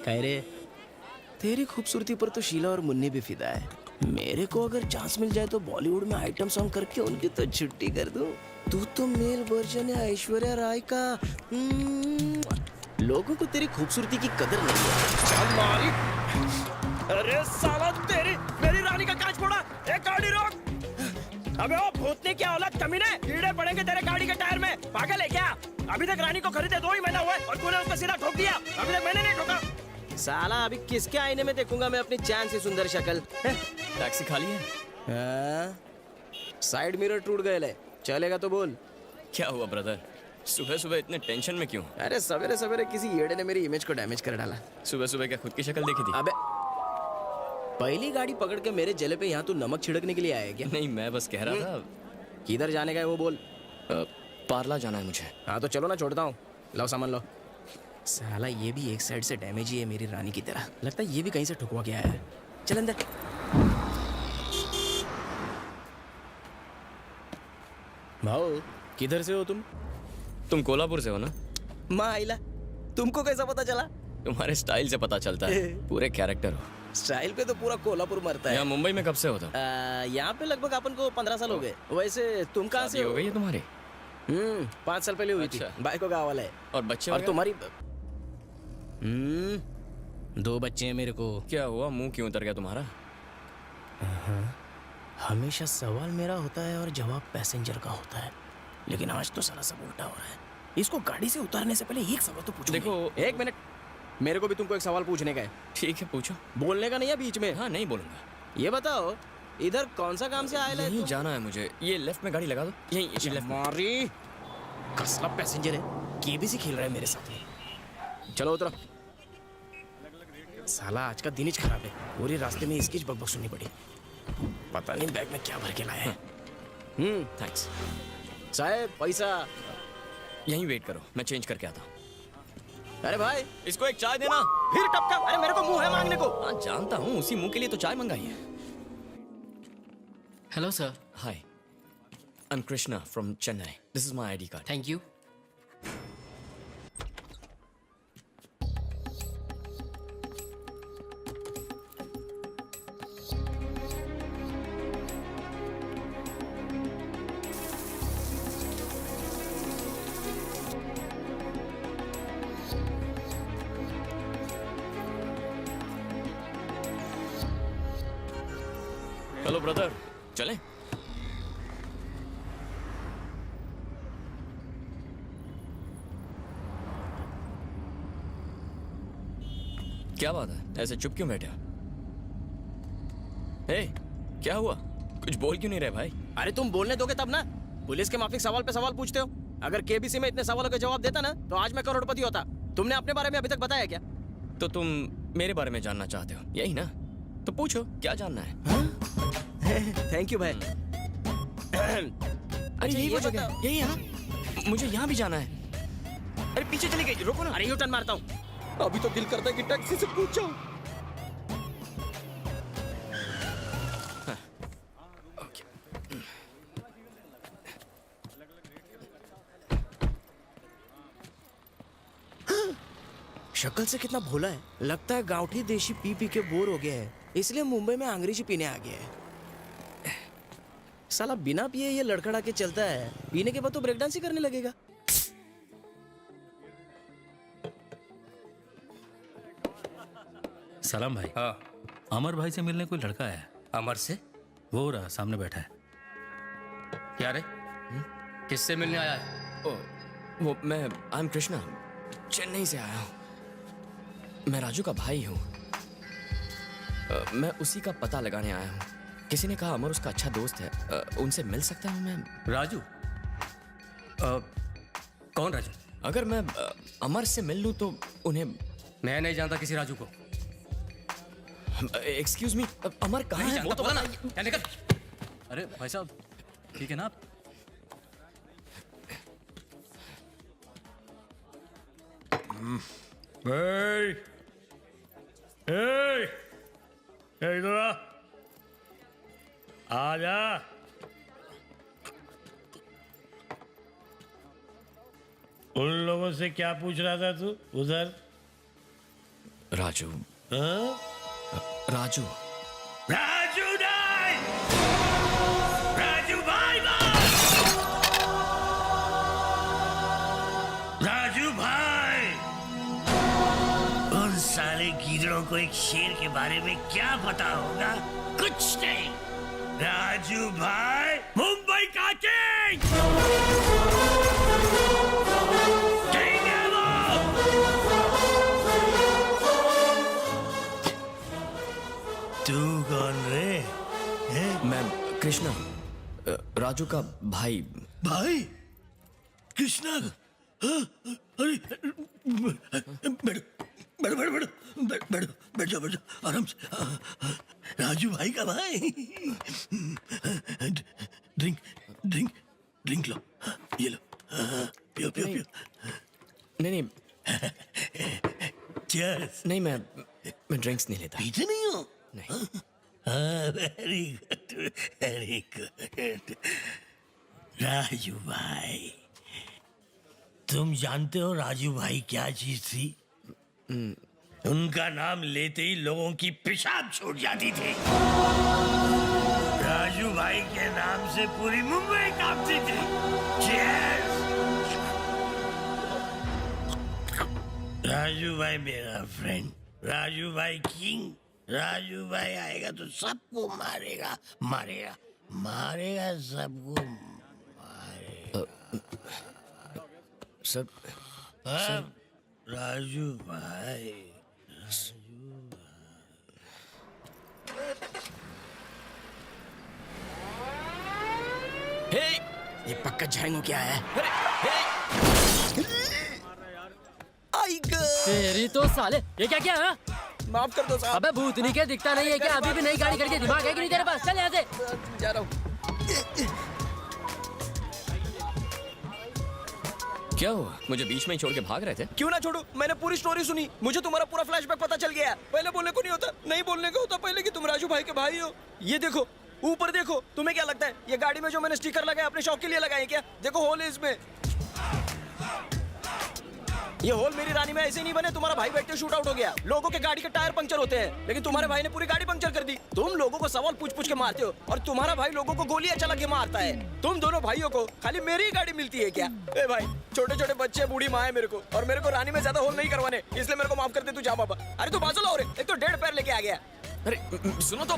कह रे, तेरी खूबसूरती पर तो शीला और मुन्नी भी फिदा है। मेरे को अगर चांस मिल जाए तो बॉलीवुड में आइटम सॉन्ग करके उनकी तो छुट्टी कर दूं। तू तो मेल वर्जन है ऐश्वर्या राय का। लोगों को तेरी खूबसूरती की कदर नहीं है। चल मारी। अरे साला तेरी मेरी रानी का कांच फोड़ा। एक गाड़ी रोक। अबे ओ भूतनी क्या औलाद कमीने, कीड़े पड़ेंगे तेरे गाड़ी के टायर में। पागल है क्या? अभी तक रानी को खरीदे 2 ही महीना हुआ है और तूने उसका सीधा ठोक दिया। अभी तक मैंने नहीं ठोका। साला अभी किसके आईने में देखूंगा मैं अपनी चांद सी सुंदर शक्ल? टैक्सी खाली है? साइड मिरर टूट गए ले। चलेगा तो बोल। क्या हुआ ब्रदर, सुबह सुबह इतने टेंशन में क्यों? अरे सवेरे सवेरे किसी येड़े ने मेरी इमेज को डैमेज कर डाला। सुबह सुबह क्या खुद की शक्ल देखी थी? अबे पहली गाड़ी पकड़ के मेरे जले पे यहाँ तू नमक छिड़कने के लिए आया है क्या? नहीं, मैं बस कह रहा था। किधर जाने का है वो बोल। पार्ला जाना है मुझे। हाँ तो चलो ना, छोड़ता हूँ। लो सामान लो। साला ये भी एक साइड से डैमेज ही है मेरी रानी की तरह। लगता है ये भी कहीं से ठुकवा के आया है। चल अंदर। भाऊ किधर से हो तुम? तुम कोल्हापुर से हो ना? माँ आइला, तुमको कैसा पता चला? तुम्हारे स्टाइल से पता चलता है, पूरे कैरेक्टर हो। स्टाइल पे तो पूरा कोल्हापुर मरता है। यहाँ मुंबई में कब से हो तुम? यहाँ पे लगभग अपन को 15 साल हो गए। वैसे तुम कहाँ से हो गई है तुम्हारी? 5 साल पहले हुई थी। भाई को गाँव वाला है। और बच्चे? और तुम्हारी? 2 बच्चे हैं मेरे को। क्या हुआ, मुंह क्यों उतर गया तुम्हारा? हमेशा सवाल मेरा होता है और जवाब पैसेंजर का होता है, लेकिन आज तो सारा सब उल्टा हो रहा है। इसको गाड़ी से उतारने से पहले एक सवाल तो पूछो। देखो, 1 मिनट, मेरे को भी तुमको एक सवाल पूछने का है। ठीक है, पूछो। बोलने का नहीं है बीच में। हाँ, नहीं बोलूंगा। ये बताओ, इधर कौन सा काम से आया है? यहीं जाना है मुझे। ये लेफ्ट में गाड़ी लगा दो। यहीं लेफ्ट में। मारी कसला पैसेंजर है, केबीसी खेल रहा है मेरे साथ में। चलो उतरो। साला आज का दिन ही खराब है। पूरे रास्ते में इसकी बकबक सुननी पड़ी। पता नहीं बैग में क्या भर के लाया है। थैंक्स साहब, पैसा। यहीं वेट करो, मैं चेंज करके आता हूँ। अरे भाई, इसको एक चाय देना। फिर टपका। अरे मेरे को मुंह है मांगने को। हाँ जानता हूँ, उसी मुंह के लिए तो चाय मंगाई है। Hello sir. Hi, I am Krishna from Chennai. This is my ID card. Thank you. Hello brother, चलें? क्या बात है, ऐसे चुप क्यों बैठे हो? हे, क्या हुआ? कुछ बोल क्यों नहीं रहे भाई? अरे तुम बोलने दोगे तब ना। पुलिस के माफिक सवाल पे सवाल पूछते हो। अगर केबीसी में इतने सवालों के जवाब देता ना तो आज मैं करोड़पति होता। तुमने अपने बारे में अभी तक बताया क्या? तो तुम मेरे बारे में जानना चाहते हो, यही ना? तो पूछो, क्या जानना है? थैंक यू भाई। अरे यही वो जगह है, यही यहाँ। मुझे यहाँ भी जाना है। अरे पीछे चली गई, रोको ना। अरे यू टर्न मारता हूँ। अभी तो दिल करता है कि टैक्सी से पूछ जाऊं। शक्ल से कितना भोला है। लगता है गांवठी देशी पी पी के बोर हो गया है, इसलिए मुंबई में अंग्रेजी पीने आ गया है। साला बिना पिए ये लड़खड़ा के चलता है, पीने के बाद तो ब्रेक डांस ही करने लगेगा। सलाम भाई। हाँ, अमर भाई से मिलने कोई लड़का है? अमर से? वो रहा सामने बैठा है। क्या रे? किससे मिलने आया है? ओ, वो मैं आई एम कृष्णा, चेन्नई से आया हूँ। मैं राजू का भाई हूँ। मैं उसी का पता लगाने आया हूँ। किसी ने कहा अमर उसका अच्छा दोस्त है, उनसे मिल सकता हूँ मैं? राजू? कौन राजू? अगर मैं अमर से मिल लूँ तो उन्हें... मैं नहीं जानता किसी राजू को। एक्सक्यूज मी, अमर कहाँ है? वो तो बोला ना। क्या निकल। अरे भाई साहब, ठीक है ना आप? इधर आ जा। उन लोगों से क्या पूछ रहा था तू उधर? राजू हाँ? राजू राजू नहीं, राजू भाई राजू भाई। उन साले गीदड़ों को एक शेर के बारे में क्या पता होगा? कुछ नहीं। राजू भाई मुंबई का किंग है वो। तू कौन रे? मैं कृष्णा राजू का भाई। भाई कृष्णा। हाँ? अरे बैठो बैठो बैठो बैठो बैठो बैठ जाओ बैठ जाओ आराम से। राजू भाई का भाई। ड्रिंक ड्रिंक ड्रिंक लो, ये लो, पियो पियो पियो। नहीं नहीं चीयर्स। नहीं मैं ड्रिंक्स नहीं लेता। पीते नहीं हो? नहीं। Very good very good. Raju भाई, तुम जानते हो राजू भाई क्या चीज थी? उनका नाम लेते ही लोगों की पेशाब छूट जाती थी। राजू भाई के नाम से पूरी मुंबई कांपती थी। Cheers! राजू भाई मेरा फ्रेंड, राजू भाई किंग। राजू भाई आएगा तो सबको मारेगा मारेगा मारेगा सबको मारेगा। सब हाँ, राजू भाई। हे, ये पक्का झाएंगो क्या है? आई ग तेरी तो साले ये क्या है? माफ कर दो साहब। अबे भूतनी के दिखता नहीं है क्या? अभी भी नई गाड़ी करके दिमाग है कि नहीं तेरे पास? चल यहाँ से। जा रहा हूँ। क्या हुआ? मुझे बीच में ही छोड़ के भाग रहे थे? क्यों ना छोड़ू, मैंने पूरी स्टोरी सुनी। मुझे तुम्हारा पूरा फ्लैशबैक पता चल गया। पहले बोलने को नहीं होता, नहीं बोलने का होता पहले कि तुम राजू भाई के भाई हो। ये देखो ऊपर देखो, तुम्हें क्या लगता है ये गाड़ी में जो मैंने स्टिकर लगाए अपने शौक के लिए लगाए क्या? देखो होल है इसमें। ये होल मेरी रानी में ऐसे नहीं बने। तुम्हारा भाई बैठते शूट आउट हो गया। लोगों के गाड़ी के टायर पंक्चर होते हैं, लेकिन तुम्हारे भाई ने पूरी गाड़ी पंक्चर कर दी। तुम लोगों को सवाल पूछ पूछ के मारते हो और तुम्हारा भाई लोगों को गोलियां चला के मारता है। तुम दोनों भाइयों को खाली मेरी ही गाड़ी मिलती है क्या? ए भाई, छोटे छोटे बच्चे बूढ़ी माँ है मेरे को, और मेरे को रानी में ज्यादा होल नहीं करवाने, इसलिए मेरे को माफ कर दे। तू जा बाबा। अरे तू बाजू लाओ रे, एक तो 1.5 पैर लेके आ गया। अरे सुनो तो।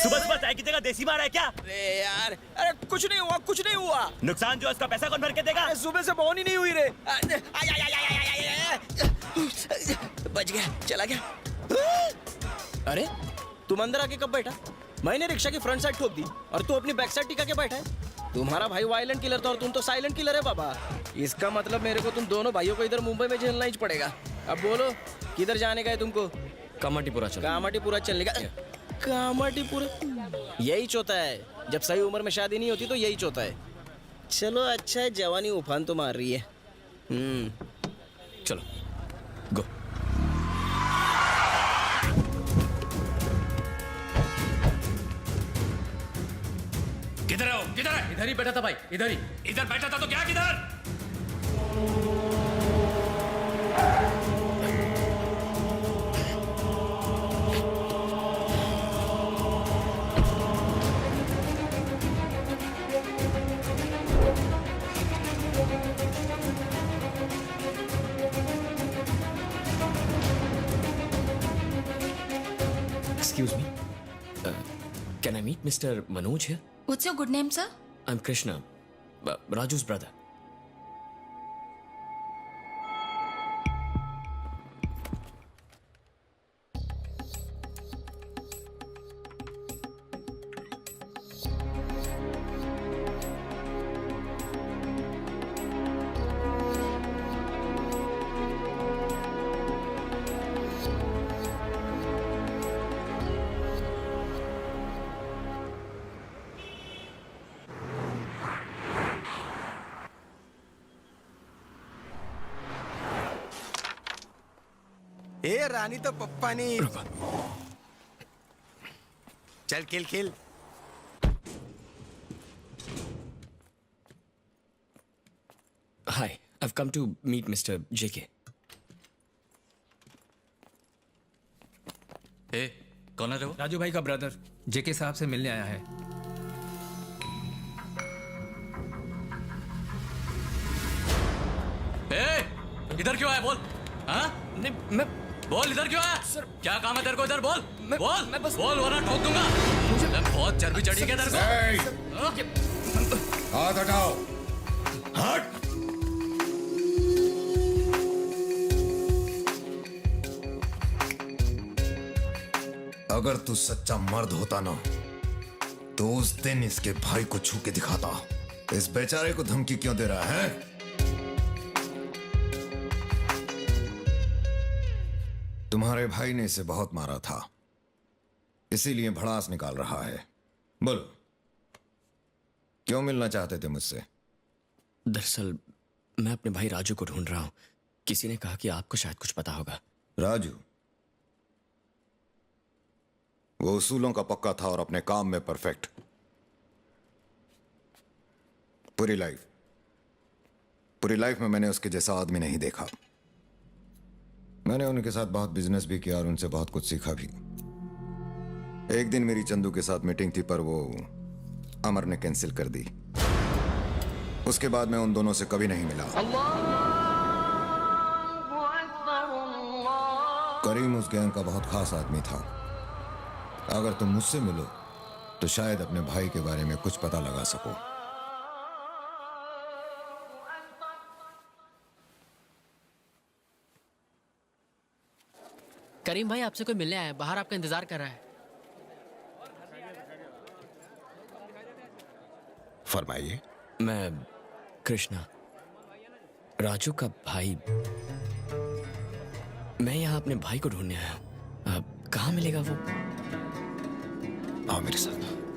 सुबह सुबह चाय की जगह देसी मार है क्या? अरे यार, अरे कुछ नहीं हुआ, कुछ नहीं हुआ। नुकसान जो है उसका पैसा कौन भर के देगा? अरे सुबह से बॉन ही नहीं हुई रे। बच गया, चला गया। अरे तुम अंदर आके कब बैठा? मैंने रिक्शा की फ्रंट साइड ठोक दी और तू अपनी बैक साइड टिका के बैठा है। तुम्हारा भाई वायलेंट किलर था और तुम तो साइलेंट किलर है बाबा। इसका मतलब मेरे को तुम दोनों भाइयों को इधर मुंबई में झेलना ही पड़ेगा। अब बोलो किधर जाने का है तुमको? कामाटीपुरा चलो। कामाटीपुरा चलने का? कामाटीपुरा यही चौथा है। जब सही उम्र में शादी नहीं होती तो यही चौथा है। चलो अच्छा है, जवानी उफान तो मार रही है। चलो गो। किधर है वो? किधर है? इधर ही बैठा था भाई, इधर ही। इधर बैठा था तो क्या किधर? Excuse me. Can I meet Mr. Manoj here? What's your good name, sir? I'm Krishna, Raju's brother. ए रानी तो पप्पा ने चल खेल खेल। Hi, I've come to meet Mr. JK. कौन है रे वो? राजू भाई का ब्रदर जेके साहब से मिलने आया है। ए, इधर क्यों आया बोल? हाँ? नहीं मैं बोल इधर क्यों आया? सर, क्या काम है तेरे को इधर बोल? बोल मैं बस- बोल वरना ठोक दूंगा। मुझे बहुत चर्बी चढ़ी है क्या तेरे को? हाथ हटाओ। हट। अगर तू सच्चा मर्द होता ना तो उस दिन इसके भाई को छू के दिखाता। इस बेचारे को धमकी क्यों दे रहा है? तुम्हारे भाई ने इसे बहुत मारा था, इसीलिए भड़ास निकाल रहा है। बोलो, क्यों मिलना चाहते थे मुझसे? दरअसल मैं अपने भाई राजू को ढूंढ रहा हूँ। किसी ने कहा कि आपको शायद कुछ पता होगा। राजू वो उसूलों का पक्का था और अपने काम में परफेक्ट। पूरी लाइफ में मैंने उसके जैसा आदमी नहीं देखा। मैंने उनके साथ बहुत बिजनेस भी किया और उनसे बहुत कुछ सीखा भी। एक दिन मेरी चंदू के साथ मीटिंग थी, पर वो अमर ने कैंसिल कर दी। उसके बाद मैं उन दोनों से कभी नहीं मिला। करीम उस गैंग का बहुत खास आदमी था। अगर तुम मुझसे मिलो तो शायद अपने भाई के बारे में कुछ पता लगा सको। करीम भाई आपसे कोई मिलने आया है, बाहर आपका इंतजार कर रहा है। फरमाइए। मैं कृष्णा, राजू का भाई। मैं यहाँ अपने भाई को ढूंढने आया हूँ। कहाँ मिलेगा वो? आओ मेरे साथ।